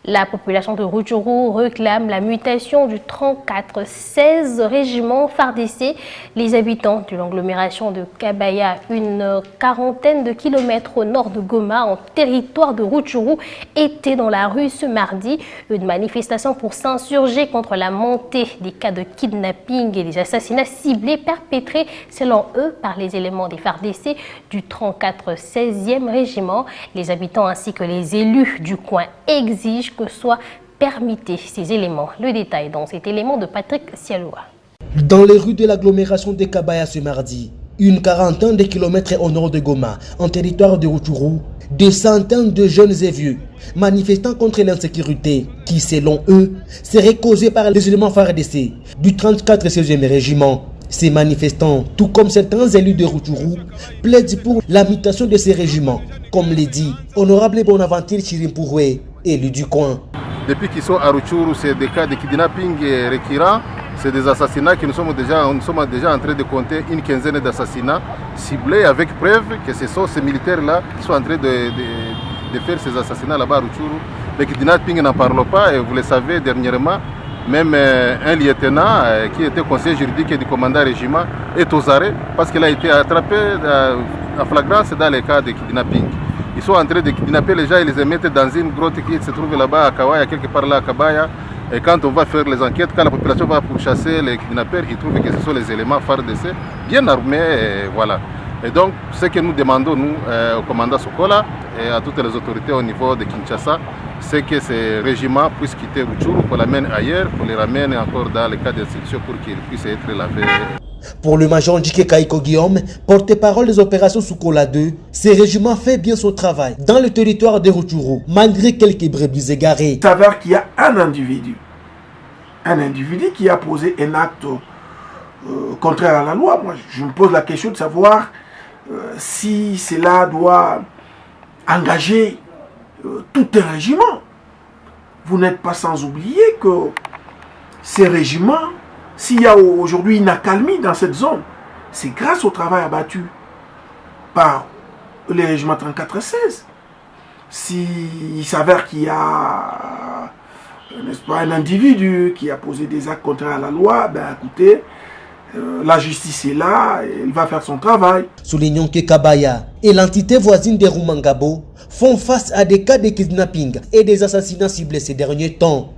La population de Rutshuru réclame la mutation du 34-16 régiment FARDC. Les habitants de l'agglomération de Kabaya, une quarantaine de kilomètres au nord de Goma, en territoire de Rutshuru, étaient dans la rue ce mardi. Une manifestation pour s'insurger contre la montée des cas de kidnapping et des assassinats ciblés perpétrés, selon eux, par les éléments des FARDC du 34-16e régiment. Les habitants ainsi que les élus du coin exigent que soient permittés ces éléments. Le détail dans cet élément de Patrick Sialoua. Dans les rues de l'agglomération de Kabaya ce mardi, une quarantaine de kilomètres au nord de Goma, en territoire de Rutshuru, des centaines de jeunes et vieux manifestant contre l'insécurité qui, selon eux, serait causée par les éléments FARDC du 34e régiment. Ces manifestants, tout comme certains élus de Rutshuru, plaident pour la mutation de ces régiments, comme l'a dit Honorable Bonaventure Chirimpouroué, élu du coin. Depuis qu'ils sont à Rutshuru, c'est des cas de kidnapping récurrents, c'est des assassinats que nous sommes déjà en train de compter une quinzaine d'assassinats ciblés avec preuve que ce sont ces militaires-là qui sont en train de faire ces assassinats là-bas à Rutshuru. Le kidnapping n'en parle pas et vous le savez dernièrement, même un lieutenant qui était conseiller juridique du commandant régiment est aux arrêts parce qu'il a été attrapé en flagrance dans les cas de kidnapping. Ils sont en train de kidnapper les gens et les mettre dans une grotte qui se trouve là-bas à Kawaya, quelque part là à Kabaya. Et quand on va faire les enquêtes, quand la population va pourchasser les kidnappeurs, ils trouvent que ce sont les éléments FARDC bien armés. Et voilà. Et donc, ce que nous demandons, nous, au commandant Sokola et à toutes les autorités au niveau de Kinshasa, c'est que ces régiments puissent quitter Rutshuru, qu'on l'amène ailleurs, qu'on les ramène encore dans les cas d'instruction pour qu'ils puissent être lavés. Pour le major Ndjike Kaiko Guillaume, porte-parole des opérations Sokola 2, ce régiment fait bien son travail dans le territoire de Rutshuru, malgré quelques brebis égarées. Il s'avère qu'il y a un individu qui a posé un acte contraire à la loi. Moi, je me pose la question de savoir si cela doit engager tout un régiment. Vous n'êtes pas sans oublier que ces régiments, s'il y a aujourd'hui une accalmie dans cette zone, c'est grâce au travail abattu par les régiments 34-16. S'il s'avère qu'il y a, n'est-ce pas, un individu qui a posé des actes contraires à la loi, ben écoutez, la justice est là, elle va faire son travail. Soulignons que Kabaya et l'entité voisine de Rumangabo font face à des cas de kidnapping et des assassinats ciblés ces derniers temps.